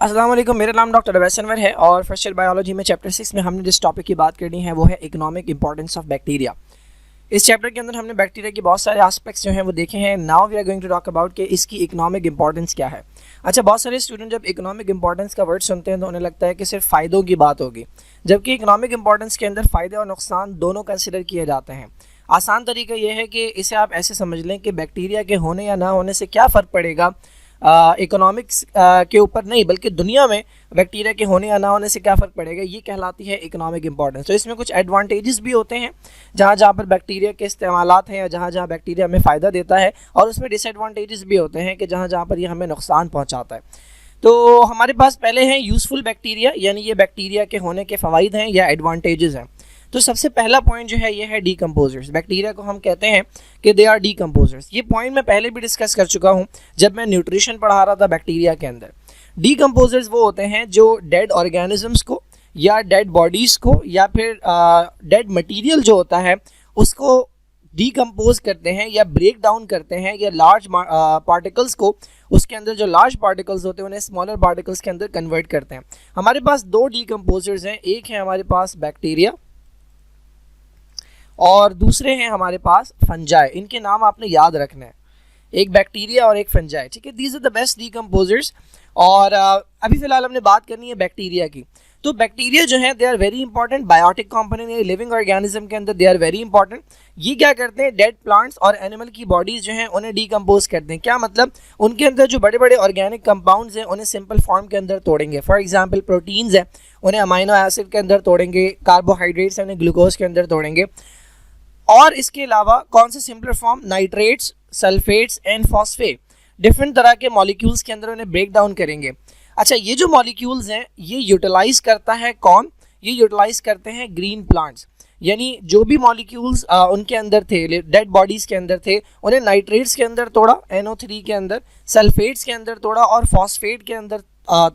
अस्सलाम वालेकुम, मेरा नाम डॉक्टर अवैस अनवर है और फर्स्ट ईयर बायोलॉजी में चैप्टर 6 में हमने जिस टॉपिक की बात करनी है वो है इकोनॉमिक इंपॉर्टेंस ऑफ बैक्टीरिया। इस चैप्टर के अंदर हमने बैक्टीरिया के बहुत सारे एस्पेक्ट्स जो हैं वो देखे हैं। Now we are going to talk about कि इसकी इकोनॉमिक इंपॉर्टेंस क्या है। अच्छा, बहुत सारे स्टूडेंट जब इकोनॉमिक इंपॉर्टेंस का वर्ड सुनते हैं तो उन्हें लगता है कि सिर्फ फ़ायदों की बात होगी, जबकि इकोनॉमिक इंपॉर्टेंस के अंदर फ़ायदे और नुकसान दोनों कंसिडर किए जाते हैं। आसान तरीका ये है कि इसे आप ऐसे समझ लें कि बैक्टीरिया के होने या ना होने से क्या फ़र्क पड़ेगा इकोनॉमिक्स के ऊपर नहीं, बल्कि दुनिया में बैक्टीरिया के होने या ना होने से क्या फ़र्क पड़ेगा, ये कहलाती है इकोनॉमिक इंपॉर्टेंस। तो इसमें कुछ एडवांटेजेस भी होते हैं जहाँ जहाँ पर बैक्टीरिया के इस्तेमालात हैं या जहाँ जहाँ बैक्टीरिया हमें फ़ायदा देता है, और उसमें डिसएडवांटेजेस भी होते हैं कि जहाँ जहाँ पर ये हमें नुकसान पहुँचाता है। तो हमारे पास पहले हैं यूज़फुल बैक्टीरिया, यानी ये बैक्टीरिया के होने के फ़वाइद हैं या एडवांटेजेस हैं। तो सबसे पहला पॉइंट जो है ये है डीकम्पोजर्स। बैक्टीरिया को हम कहते हैं कि दे आर डीकम्पोजर्स। ये पॉइंट मैं पहले भी डिस्कस कर चुका हूँ जब मैं न्यूट्रिशन पढ़ा रहा था बैक्टीरिया के अंदर। डीकम्पोजर्स वो होते हैं जो डेड ऑर्गेनिजम्स को या डेड बॉडीज़ को या फिर डेड मटीरियल जो होता है उसको डीकम्पोज करते हैं या ब्रेक डाउन करते हैं, या लार्ज पार्टिकल्स को, उसके अंदर जो लार्ज पार्टिकल्स होते हैं उन्हें स्मॉलर पार्टिकल्स के अंदर कन्वर्ट करते हैं। हमारे पास दो डीकम्पोजर्स हैं, एक है हमारे पास बैक्टीरिया और दूसरे हैं हमारे पास फंजाई। इनके नाम आपने याद रखना है, एक बैक्टीरिया और एक फंजाई, ठीक है। These are the best decomposers. और अभी फ़िलहाल हमने बात करनी है बैक्टीरिया की। तो बैक्टीरिया जो है they are very important biotic component, या लिविंग ऑर्गेनिज्म के अंदर दे आर वेरी इंपॉर्टेंट। ये क्या करते हैं, डेड प्लांट्स और एनिमल की बॉडीज़ जो हैं उन्हें डीकम्पोज करते हैं। क्या मतलब, उनके अंदर जो बड़े बड़े ऑर्गेनिक कंपाउंड्स हैं उन्हें सिंपल फॉर्म के अंदर तोड़ेंगे। फॉर एग्जाम्पल प्रोटीन्स हैं उन्हें अमाइनो एसिड के अंदर तोड़ेंगे, कार्बोहाइड्रेट्स हैं उन्हें ग्लूकोज के अंदर तोड़ेंगे, और इसके अलावा कौन से simpler form, nitrates, sulphates and phosphate, different तरह के मॉलिक्यूल्स के अंदर उन्हें ब्रेक डाउन करेंगे। अच्छा, ये जो मॉलिक्यूल्स हैं ये यूटिलाइज करता है कौन, ये यूटिलाइज करते हैं ग्रीन प्लांट्स। यानी जो भी मॉलिक्यूल्स उनके अंदर थे, डेड बॉडीज़ के अंदर थे, उन्हें नाइट्रेट्स के अंदर तोड़ा, NO3 के अंदर, सल्फेट्स के अंदर तोड़ा और फॉस्फेट के अंदर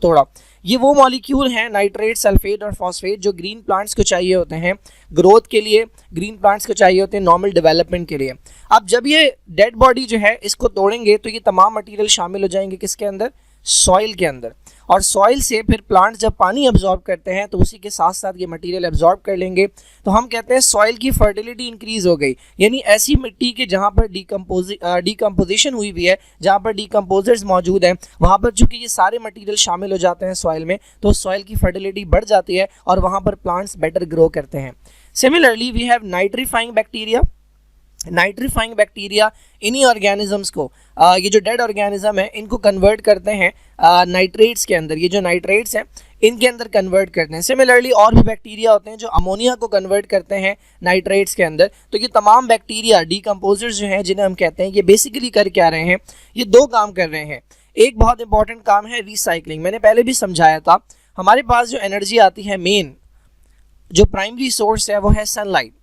तोड़ा। ये वो मॉलिक्यूल हैं नाइट्रेट, सल्फेट और फॉस्फेट जो ग्रीन प्लांट्स को चाहिए होते हैं ग्रोथ के लिए, ग्रीन प्लांट्स को चाहिए होते हैं नॉर्मल डेवलपमेंट के लिए। अब जब ये डेड बॉडी जो है इसको तोड़ेंगे तो ये तमाम मटेरियल शामिल हो जाएंगे किसके अंदर, सॉइल के अंदर। और सॉइल से फिर प्लांट जब पानी एब्जॉर्ब करते हैं तो उसी के साथ साथ ये मटेरियल एब्जॉर्ब कर लेंगे। तो हम कहते हैं सॉइल की फर्टिलिटी इंक्रीज हो गई। यानी ऐसी मिट्टी के जहाँ पर डीकम्पोजिशन हुई हुई है, जहाँ पर डीकम्पोजर्स मौजूद हैं, वहाँ पर चूँकि ये सारे मटेरियल शामिल हो जाते हैं सॉइल में, तो सॉइल की फर्टिलिटी बढ़ जाती है और वहाँ पर प्लांट्स बेटर ग्रो करते हैं। Similarly we have nitrifying bacteria. Nitrifying bacteria इन्हीं ऑर्गेनिजम्स को, ये जो डेड ऑर्गेनिज्म है इनको कन्वर्ट करते हैं नाइट्रेट्स के अंदर। ये जो नाइट्रेट्स हैं इनके अंदर कन्वर्ट करते हैं। सिमिलरली और भी बैक्टीरिया होते हैं जो अमोनिया को कन्वर्ट करते हैं नाइट्रेट्स के अंदर। तो ये तमाम बैक्टीरिया डीकम्पोजर्स जो हैं जिन्हें हम कहते हैं, ये बेसिकली कर क्या रहे हैं, ये दो काम कर रहे हैं। एक बहुत इंपॉर्टेंट काम है रिसाइकलिंग। मैंने पहले भी समझाया था, हमारे पास जो एनर्जी आती है, मेन जो प्राइमरी सोर्स है वो है सनलाइट।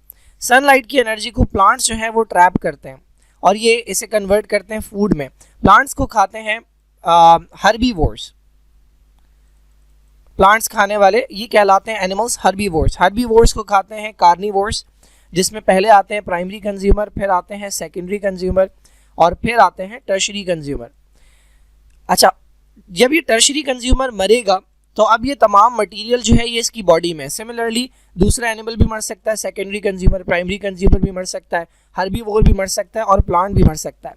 सनलाइट की एनर्जी को प्लांट्स जो है वो ट्रैप करते हैं और ये इसे कन्वर्ट करते हैं फूड में। प्लांट्स को खाते हैं हर्बीवोर्स, प्लांट्स खाने वाले ये कहलाते हैं एनिमल्स हर्बीवोर्स। हर्बीवोर्स को खाते हैं कार्निवोर्स, जिसमें पहले आते हैं प्राइमरी कंज्यूमर, फिर आते हैं सेकेंडरी कंज्यूमर और फिर आते हैं टर्शरी कंज्यूमर। अच्छा, जब ये टर्शरी कंज्यूमर मरेगा तो अब ये तमाम मटेरियल जो है ये इसकी बॉडी में, सिमिलरली दूसरा एनिमल भी मर सकता है, सेकेंडरी कंज्यूमर, प्राइमरी कंज्यूमर भी मर सकता है, हर्बीवोर भी मर सकता है और प्लांट भी मर सकता है।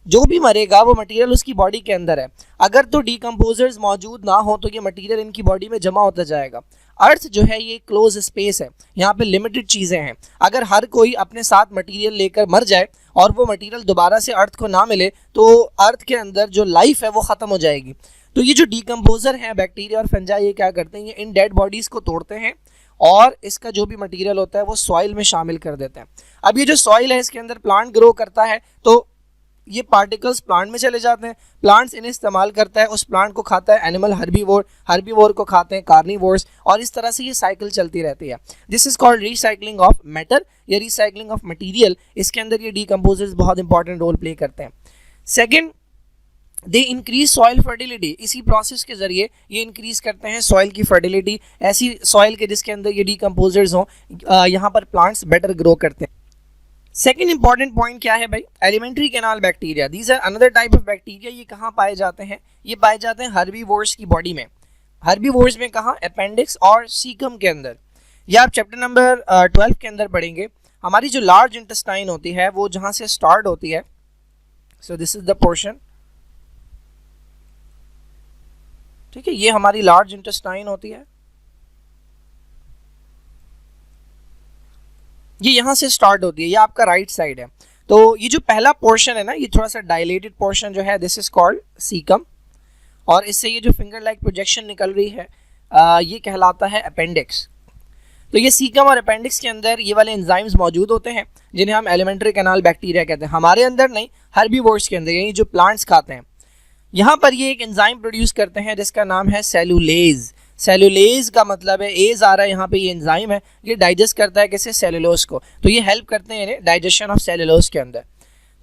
जो भी मरेगा वो मटेरियल उसकी बॉडी के अंदर है। अगर तो डीकम्पोजर्स मौजूद ना हो तो ये मटेरियल इनकी बॉडी में जमा होता जाएगा। अर्थ जो है ये क्लोज स्पेस है, यहाँ पे लिमिटेड चीज़ें हैं। अगर हर कोई अपने साथ मटेरियल लेकर मर जाए और वो मटेरियल दोबारा से अर्थ को ना मिले तो अर्थ के अंदर जो लाइफ है वो ख़त्म हो जाएगी। तो ये जो डीकम्पोजर हैं बैक्टीरिया और फंजाई, ये क्या करते हैं, ये इन डेड बॉडीज़ को तोड़ते हैं और इसका जो भी मटेरियल होता है वो सॉइल में शामिल कर देते हैं। अब ये जो सॉइल है इसके अंदर प्लांट ग्रो करता है तो ये पार्टिकल्स प्लांट में चले जाते हैं, प्लांट्स इन्हें इस्तेमाल करता है, उस प्लांट को खाता है एनिमल हर्बीवोर, हर्बीवोर को खाते हैं कार्निवोर्स, और इस तरह से ये साइकिल चलती रहती है। This is called recycling of matter या रिसाइकलिंग ऑफ मटेरियल। इसके अंदर ये डीकम्पोजर्स बहुत इंपॉर्टेंट रोल प्ले करते हैं। Second, they increase soil fertility. इसी प्रोसेस के जरिए ये इंक्रीज करते हैं सॉइल की फर्टिलिटी, ऐसी सॉइल के जिसके अंदर ये डीकम्पोजर्स हों, यहाँ पर प्लांट्स बेटर ग्रो करते हैं। सेकेंड इंपॉर्टेंट पॉइंट क्या है भाई, alimentary canal bacteria. These are another type of bacteria. ये कहाँ पाए जाते हैं, ये पाए जाते हैं हर्बीवोर्स की बॉडी में। हर्बीवोर्स में कहाँ, अपेंडिक्स और सीकम के अंदर। ये आप चैप्टर नंबर 12 के अंदर पढ़ेंगे। हमारी जो लार्ज इंटेस्टाइन होती है वो जहाँ से स्टार्ट होती है, so this is the portion, ठीक है, ये हमारी लार्ज इंटेस्टाइन होती है, ये यहाँ से स्टार्ट होती है, ये आपका राइट साइड है। तो ये जो पहला पोर्शन है ना, ये थोड़ा सा डायलेटेड पोर्शन जो है, दिस इज कॉल्ड सीकम, और इससे ये जो फिंगर लाइक प्रोजेक्शन निकल रही है ये कहलाता है अपेंडिक्स। तो ये सीकम और अपेंडिक्स के अंदर ये वाले एंजाइम्स मौजूद होते हैं जिन्हें हम एलिमेंट्री कैनाल बैक्टीरिया कहते हैं। हमारे अंदर नहीं, हर्बीवोर्स के अंदर, यानी जो प्लांट्स खाते हैं, यहाँ पर ये एक एंजाइम प्रोड्यूस करते हैं जिसका नाम है सेलुलेज। सेलुलेज का मतलब है, एज आ रहा है यहाँ पे, ये एंजाइम है, ये डाइजेस्ट करता है किसे, सेलुलोज को। तो ये हेल्प करते हैं डाइजेशन ऑफ सेलुलोज के अंदर।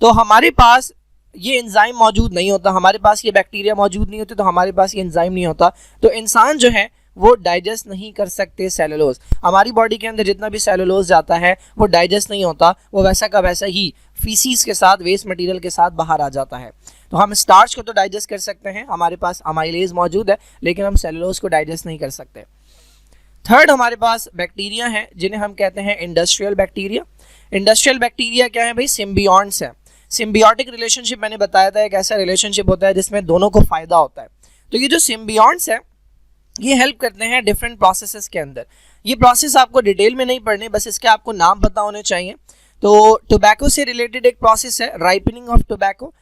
तो हमारे पास ये एंजाइम मौजूद नहीं होता, हमारे पास ये बैक्टीरिया मौजूद नहीं होते, तो हमारे पास ये एंजाइम नहीं होता, तो इंसान जो है वो डाइजेस्ट नहीं कर सकते सेलुलोज। हमारी बॉडी के अंदर जितना भी सेलुलोज जाता है वो डाइजेस्ट नहीं होता, वो वैसा का वैसा ही फीसीज के साथ, वेस्ट मटेरियल के साथ बाहर आ जाता है। तो हम स्टार्च को तो डाइजेस्ट कर सकते हैं, हमारे पास अमाइलेज मौजूद है, लेकिन हम सेलुलोज को डाइजेस्ट नहीं कर सकते। थर्ड हमारे पास बैक्टीरिया हैं जिन्हें हम कहते हैं इंडस्ट्रियल बैक्टीरिया। इंडस्ट्रियल बैक्टीरिया क्या है भाई, सिम्बियोट्स है। सिम्बियोटिक रिलेशनशिप मैंने बताया था, एक ऐसा रिलेशनशिप होता है जिसमें दोनों को फायदा होता है। तो ये जो सिम्बियोट्स है ये हेल्प करते हैं डिफरेंट प्रोसेसेस के अंदर। ये प्रोसेस आपको डिटेल में नहीं पढ़ने, बस इसके आपको नाम पता होने चाहिए। तो टोबैको से रिलेटेड एक प्रोसेस है, राइपनिंग ऑफ टोबैको।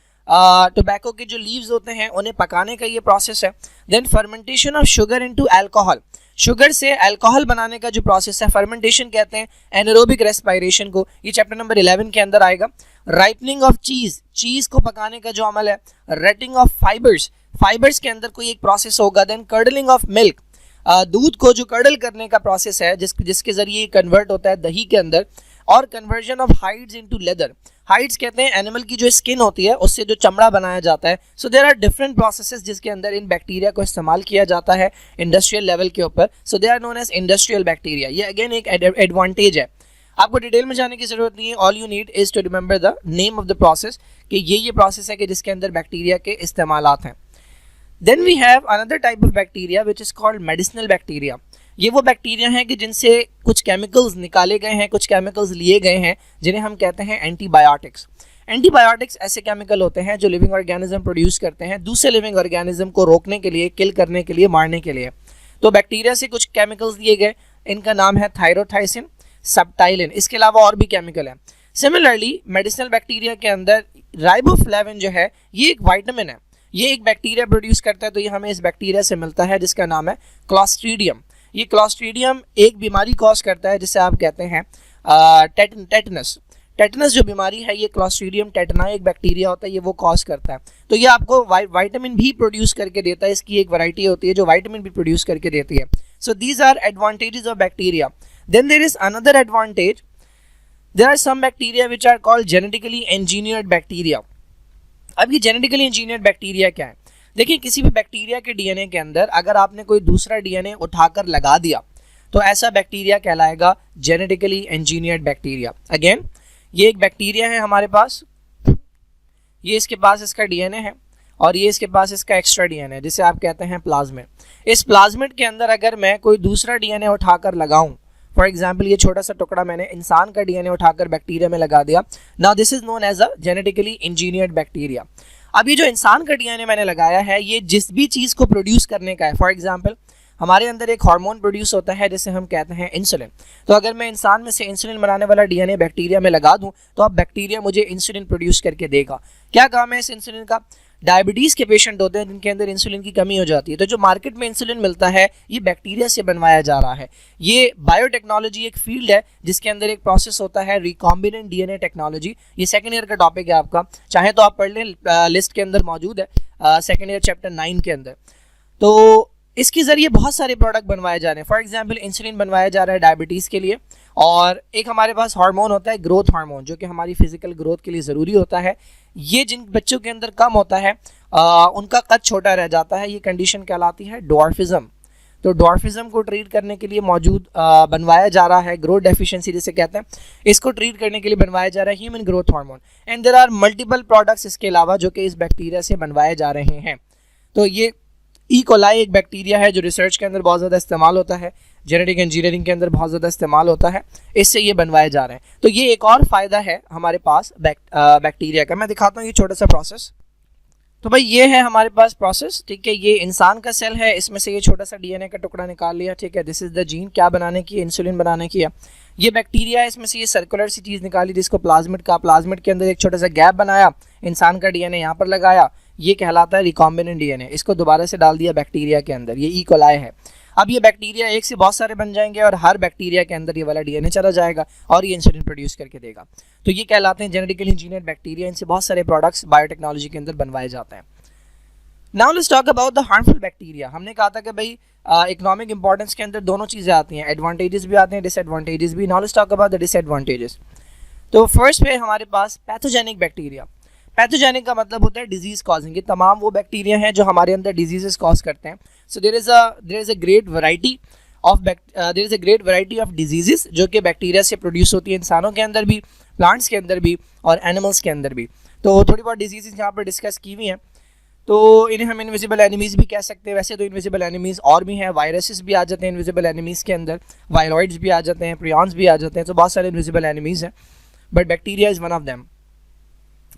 टोबैको के जो लीव्स होते हैं उन्हें पकाने का ये प्रोसेस है। Then fermentation of sugar into alcohol, sugar से अल्कोहल बनाने का जो प्रोसेस है, फर्मेंटेशन कहते हैं एनारोबिक रेस्पिरेशन को, ये चैप्टर नंबर 11 के अंदर आएगा। राइपनिंग ऑफ चीज, चीज को पकाने का जो अमल है। रेटिंग ऑफ फाइबर्स, फाइबर्स के अंदर कोई एक प्रोसेस होगा। देन कर्डलिंग ऑफ मिल्क, दूध को जो कर्डल करने का प्रोसेस है जिसके जरिए कन्वर्ट होता है दही के अंदर। और conversion of hides into leather, hides कहते हैं एनिमल की जो स्किन होती है उससे जो चमड़ा बनाया जाता है। So there are different processes जिसके अंदर इन बैक्टीरिया को इस्तेमाल किया जाता है इंडस्ट्रियल लेवल के ऊपर। So they are known as industrial bacteria. ये अगेन एक एडवांटेज है, आपको डिटेल में जाने की जरूरत नहीं है, all you need is to remember the name of the process, कि ये प्रोसेस है कि जिसके अंदर बैक्टीरिया के इस्तेमालात हैं। Then we have another type of bacteria which is called medicinal bacteria. ये वो बैक्टीरिया हैं कि जिनसे कुछ केमिकल्स निकाले गए हैं, कुछ केमिकल्स लिए गए हैं, जिन्हें हम कहते हैं एंटीबायोटिक्स। एंटीबायोटिक्स ऐसे केमिकल होते हैं जो लिविंग ऑर्गेनिज्म प्रोड्यूस करते हैं दूसरे लिविंग ऑर्गेनिज्म को रोकने के लिए, किल करने के लिए, मारने के लिए। तो बैक्टीरिया से कुछ केमिकल्स दिए गए, इनका नाम है थायरोथाइसिन, सब्टाइलिन, इसके अलावा और भी केमिकल हैं। सिमिलरली मेडिसिनल बैक्टीरिया के अंदर राइबोफ्लेविन जो है ये एक विटामिन है, ये एक बैक्टीरिया प्रोड्यूस करता है, तो ये हमें इस बैक्टीरिया से मिलता है जिसका नाम है क्लॉस्ट्रीडियम। ये क्लॉस्ट्रीडियम एक बीमारी कॉज करता है जिसे आप कहते हैं टेटनस। टेटनस जो बीमारी है ये क्लॉस्ट्रीडियम टेटनाई एक बैक्टीरिया होता है, ये वो कॉज करता है। तो ये आपको विटामिन भी प्रोड्यूस करके देता है, इसकी एक वैरायटी होती है जो विटामिन भी प्रोड्यूस करके देती है। So these are advantages of bacteria. Then there is another advantage, there are some bacteria which are called genetically engineered bacteria. अब ये जेनेटिकली इंजीनियर्ड बैक्टीरिया क्या है, देखिए किसी भी बैक्टीरिया के डीएनए के अंदर अगर आपने कोई दूसरा डीएनए उठाकर लगा दिया तो ऐसा बैक्टीरिया कहलाएगा जेनेटिकली इंजीनियर्ड बैक्टीरिया। अगेन ये एक बैक्टीरिया है हमारे पास, ये इसके पास इसका डीएनए है और ये इसके पास इसका एक्स्ट्रा डीएनए है जिसे आप कहते हैं प्लाज्मिड। इस प्लाज्मिड के अंदर अगर मैं कोई दूसरा डीएनए उठाकर लगाऊं, फॉर एग्जाम्पल ये छोटा सा टुकड़ा मैंने इंसान का डीएनए उठाकर बैक्टीरिया में लगा दिया, now this is known as a genetically engineered bacteria. अब ये जो इंसान का डीएनए मैंने लगाया है ये जिस भी चीज़ को प्रोड्यूस करने का है, फॉर एग्जाम्पल हमारे अंदर एक हार्मोन प्रोड्यूस होता है जिसे हम कहते हैं इंसुलिन। तो अगर मैं इंसान में से इंसुलिन बनाने वाला डीएनए बैक्टीरिया में लगा दूं तो अब बैक्टीरिया मुझे इंसुलिन प्रोड्यूस करके देगा। क्या काम है इस इंसुलिन का, डायबिटीज़ के पेशेंट होते हैं जिनके अंदर इंसुलिन की कमी हो जाती है, तो जो मार्केट में इंसुलिन मिलता है ये बैक्टीरिया से बनवाया जा रहा है। ये बायोटेक्नोलॉजी एक फील्ड है जिसके अंदर एक प्रोसेस होता है रिकॉम्बिनेंट डीएनए टेक्नोलॉजी। ये सेकेंड ईयर का टॉपिक है आपका, चाहे तो आप पढ़ लें, लिस्ट के अंदर मौजूद है सेकेंड ईयर चैप्टर 9 के अंदर। तो इसके ज़रिए बहुत सारे प्रोडक्ट बनवाए जा रहे हैं, फॉर एग्जाम्पल इंसुलिन बनवाया जा रहा है डायबिटीज़ के लिए, और एक हमारे पास हार्मोन होता है ग्रोथ हार्मोन जो कि हमारी फिजिकल ग्रोथ के लिए ज़रूरी होता है। ये जिन बच्चों के अंदर कम होता है उनका कद छोटा रह जाता है, ये कंडीशन कहलाती है डॉर्फिज्म। तो डॉर्फिज्म को ट्रीट करने के लिए मौजूद बनवाया जा रहा है ग्रोथ डेफिशिएंसी जिसे कहते हैं, इसको ट्रीट करने के लिए बनवाया जा रहा है human growth hormone. And there are multiple products इसके अलावा जो कि इस बैक्टीरिया से बनवाए जा रहे हैं। तो ये ई कोलाई एक बैक्टीरिया है जो रिसर्च के अंदर बहुत ज़्यादा इस्तेमाल होता है, जेनेटिक इंजीनियरिंग के अंदर बहुत ज़्यादा इस्तेमाल होता है, इससे ये बनवाए जा रहे हैं। तो ये एक और फ़ायदा है हमारे पास बैक्टीरिया का। मैं दिखाता हूँ ये छोटा सा प्रोसेस। तो भाई ये है हमारे पास प्रोसेस, ठीक है। ये इंसान का सेल है, इसमें से ये छोटा सा डीएनए का टुकड़ा निकाल लिया, ठीक है। दिस इज द जीन, क्या बनाने की, इंसुलिन बनाने की है। ये बैक्टीरिया है, इसमें से ये सर्कुलर सी चीज़ निकाली जिसको प्लाज्मिड का, प्लाज्मिड के अंदर एक छोटा सा गैप बनाया, इंसान का डीएनए यहाँ पर लगाया, ये कहलाता है रिकॉम्बिनेंट डीएनए। इसको दोबारा से डाल दिया बैक्टीरिया के अंदर, ये ई कोलाई है। अब ये बैक्टीरिया एक से बहुत सारे बन जाएंगे और हर बैक्टीरिया के अंदर ये वाला डीएनए चला जाएगा और ये इंसुलिन प्रोड्यूस करके देगा। तो ये कहलाते हैं जेनेटिकली इंजीनियर्ड बैक्टीरिया। इनसे बहुत सारे प्रोडक्ट्स बायोटेक्नोलॉजी के अंदर बनवाए जाते हैं। Now let's talk about the harmful bacteria. हमने कहा था कि भाई इकोनॉमिक इंपॉर्टेंस के अंदर दोनों चीज़ें आती हैं, एडवांटेजेस भी आते हैं, डिसएडवांटेजेस भी। Now let's talk about the disadvantages. तो फर्स्ट पे हमारे पास पैथोजेनिक बैक्टीरिया। पैथोजेनिक का मतलब होता है डिजीज कॉजिंग। ये तमाम वो बैक्टीरिया हैं जो हमारे अंदर डिजीजेस कॉज करते हैं। So there is a great variety of diseases जो कि बैक्टीरिया से प्रोड्यूस होती है, इंसानों के अंदर भी, प्लांट्स के अंदर भी और एनिमल्स के अंदर भी। तो थोड़ी बहुत डिजीजेस यहाँ पर डिस्कस की हुई हैं। तो इन्हें हम इनविजिबल एनिमीज़ भी कह सकते हैं। वैसे तो इनविजिबल एनिमीज़ और भी हैं, वायरसेस भी आ जाते हैं इनविजिबल एनिमीज़ के अंदर, वायरॉइड्स भी आ जाते हैं, प्रियॉन्स भी आ जाते हैं। तो बहुत सारे इनविजिबल एनिमीज़ हैं, but bacteria is one of them.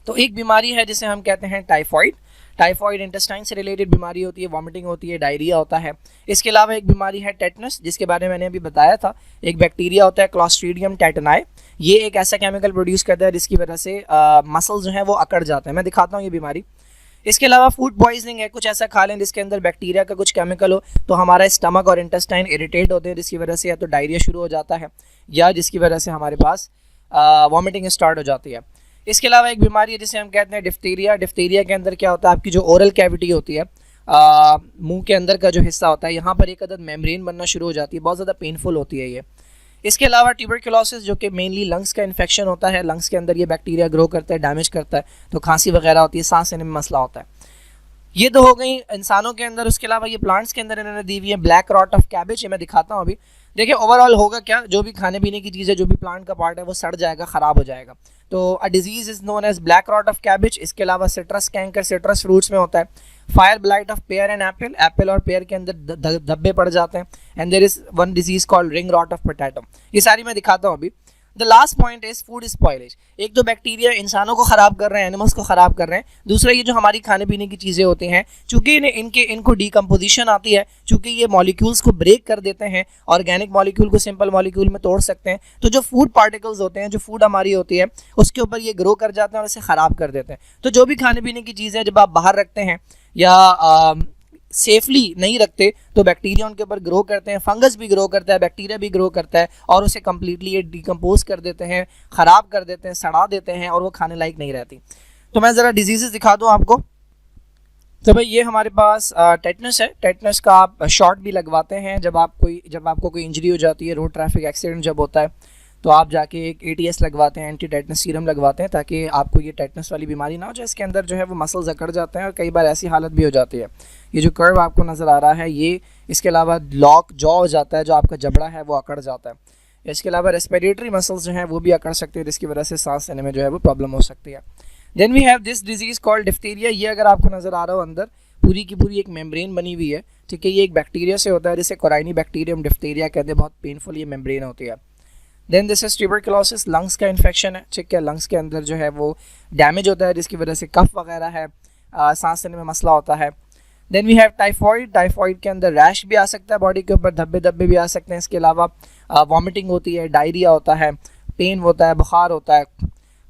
तो एक बीमारी है जिसे हम कहते हैं टाइफॉइड। टाइफॉइड इंटेस्टाइन से रिलेटेड बीमारी होती है, वॉमिटिंग होती है, डायरिया होता है। इसके अलावा एक बीमारी है टेटनस, जिसके बारे में मैंने अभी बताया था। एक बैक्टीरिया होता है क्लॉस्ट्रीडियम टेटनाई, ये एक ऐसा केमिकल प्रोड्यूस करता है जिसकी वजह से मसल्स जो हैं वो अकड़ जाते हैं। मैं दिखाता हूँ ये बीमारी। इसके अलावा फूड पॉइजनिंग है, कुछ ऐसा खा लें जिसके अंदर बैक्टीरिया का कुछ केमिकल हो तो हमारा स्टमक और इंटेस्टाइन इरिटेट होते हैं, जिसकी वजह से या तो डायरिया शुरू हो जाता है या जिसकी वजह से हमारे पास वॉमिटिंग स्टार्ट हो जाती है। इसके अलावा एक बीमारी है जिसे हम कहते हैं डिफ्थीरिया। डिफ्थीरिया के अंदर क्या होता है, आपकी जो ओरल कैविटी होती है, मुंह के अंदर का जो हिस्सा होता है, यहाँ पर एक अदद मेम्ब्रेन बनना शुरू हो जाती है, बहुत ज़्यादा पेनफुल होती है ये। इसके अलावा ट्यूबरकुलोसिस जो कि मेनली लंग्स का इन्फेक्शन होता है, लंग्स के अंदर ये बैक्टीरिया ग्रो करता है, डैमेज करता है, तो खांसी वगैरह होती है, सांस लेने में मसला होता है। ये तो हो गई इंसानों के अंदर। उसके अलावा ये प्लांट्स के अंदर इन्होंने दी हुई है ब्लैक रॉट ऑफ कैबेज, ये मैं दिखाता हूँ अभी। देखिए ओवरऑल होगा क्या, जो भी खाने पीने की चीज़ है, जो भी प्लांट का पार्ट है वो सड़ जाएगा, ख़राब हो जाएगा। तो a disease is known as black rot of cabbage. इसके अलावा सिट्रस कैंकर, सिट्रस फ्रूट्स में होता है। Fire blight of pear and apple, apple और पेयर के अंदर धब्बे पड़ जाते हैं। And there is one disease called ring rot of potato. ये सारी मैं दिखाता हूँ अभी। The last point is food spoilage. एक तो बैक्टीरिया इंसानों को ख़राब कर रहे हैं, एनिमल्स को ख़राब कर रहे हैं। दूसरा ये जो हमारी खाने पीने की चीज़ें होती हैं, चूँकि इनको डीकम्पोजिशन आती है, चूँकि ये मॉलिक्यूल्स को ब्रेक कर देते हैं, ऑर्गेनिक मॉलिक्यूल को सिंपल मॉलिक्यूल में तोड़ सकते हैं, तो जो फूड पार्टिकल्स होते हैं, जो फूड हमारी होती है, उसके ऊपर ये ग्रो कर जाते हैं और इसे ख़राब कर देते हैं। तो जो भी खाने पीने की चीज़ें जब आप बाहर रखते हैं या सेफली नहीं रखते तो बैक्टीरिया उनके ऊपर ग्रो करते हैं, फंगस भी ग्रो करता है, बैक्टीरिया भी ग्रो करता है और उसे कम्प्लीटली ये डिकम्पोज कर देते हैं, ख़राब कर देते हैं, सड़ा देते हैं और वो खाने लायक नहीं रहती। तो मैं ज़रा डिजीज़ दिखा दूँ आपको। तो भाई ये हमारे पास टेटनस है। टेटनस का आप शॉट भी लगवाते हैं जब आपको कोई इंजरी हो जाती है, रोड ट्रैफिक एक्सीडेंट जब होता है तो आप जाके एक ATS लगवाते हैं, एंटी टेटनस सीरम लगवाते हैं, ताकि आपको ये टेटनस वाली बीमारी ना हो जाए। इसके अंदर जो है वो मसल्स अकड़ जाते हैं और कई बार ऐसी हालत भी हो जाती है। ये जो कर्व आपको नज़र आ रहा है ये, इसके अलावा लॉक जॉ हो जाता है, जो आपका जबड़ा है वो अकड़ जाता है। इसके अलावा रेस्पिरेटरी मसल्स जो हैं वो भी अकड़ सकते हैं, जिसकी वजह से सांस लेने में जो है वो प्रॉब्लम हो सकती है। Then we have this disease called diphtheria. ये अगर आपको नज़र आ रहा हो, अंदर पूरी की पूरी एक मेम्ब्रेन बनी हुई है, ठीक है। ये एक बैक्टीरिया से होता है जिसे कोराइनी बैक्टीरियम डिफ्थीरिया कहते हैं। बहुत पेनफुल ये मेम्ब्रेन होती है। Then this is tuberculosis, lungs का इन्फेक्शन है, ठीक है। लंग्स के अंदर जो है वो डैमेज होता है, जिसकी वजह से कफ वगैरह है, सांस लेने में मसला होता है। Then we have typhoid. Typhoid के अंदर रैश भी आ सकता है, बॉडी के ऊपर धब्बे भी आ सकते हैं। इसके अलावा वॉमिटिंग होती है, डायरिया होता है, पेन होता है, बुखार होता है।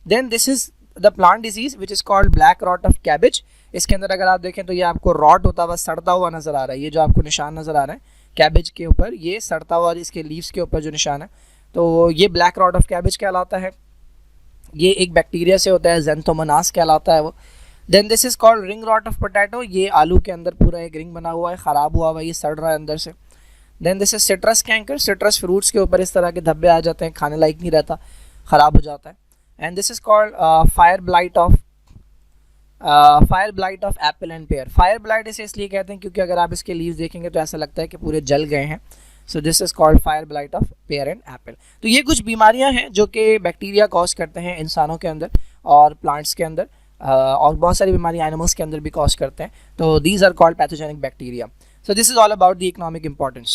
Then this is the plant disease which is called black rot of cabbage. इसके अंदर अगर आप देखें तो ये आपको रॉट होता हुआ, सड़ता हुआ नज़र आ रहा है। ये जो आपको निशान नज़र आ रहा है कैबेज के ऊपर, ये सड़ता हुआ, इसके लीव्स के ऊपर जो निशान है, तो ये ब्लैक रॉट ऑफ कैबेज कहलाता है। ये एक बैक्टीरिया से होता है, ज़ेंथोमोनास कहलाता है वो। Then this is called ring rot of potato. ये आलू के अंदर पूरा एक रिंग बना हुआ है, ख़राब हुआ हुआ है, ये सड़ रहा है अंदर से। Then this is citrus canker. Citrus fruits के ऊपर इस तरह के धब्बे आ जाते हैं, खाने लायक नहीं रहता, ख़राब हो जाता है। And this is called fire blight of Apple and pair. Fire blight इसे इसलिए कहते हैं क्योंकि अगर आप इसके लीव्स देखेंगे तो ऐसा लगता है कि पूरे जल गए हैं। So this is called fire blight of pear and Apple. तो ये कुछ बीमारियां हैं जो कि बैक्टीरिया कॉज करते हैं इंसानों के अंदर और प्लांट्स के अंदर। और बहुत सारी बीमारियाँ एनिमल्स के अंदर भी कॉज करते हैं. तो these are called pathogenic bacteria. So this is all about the economic importance.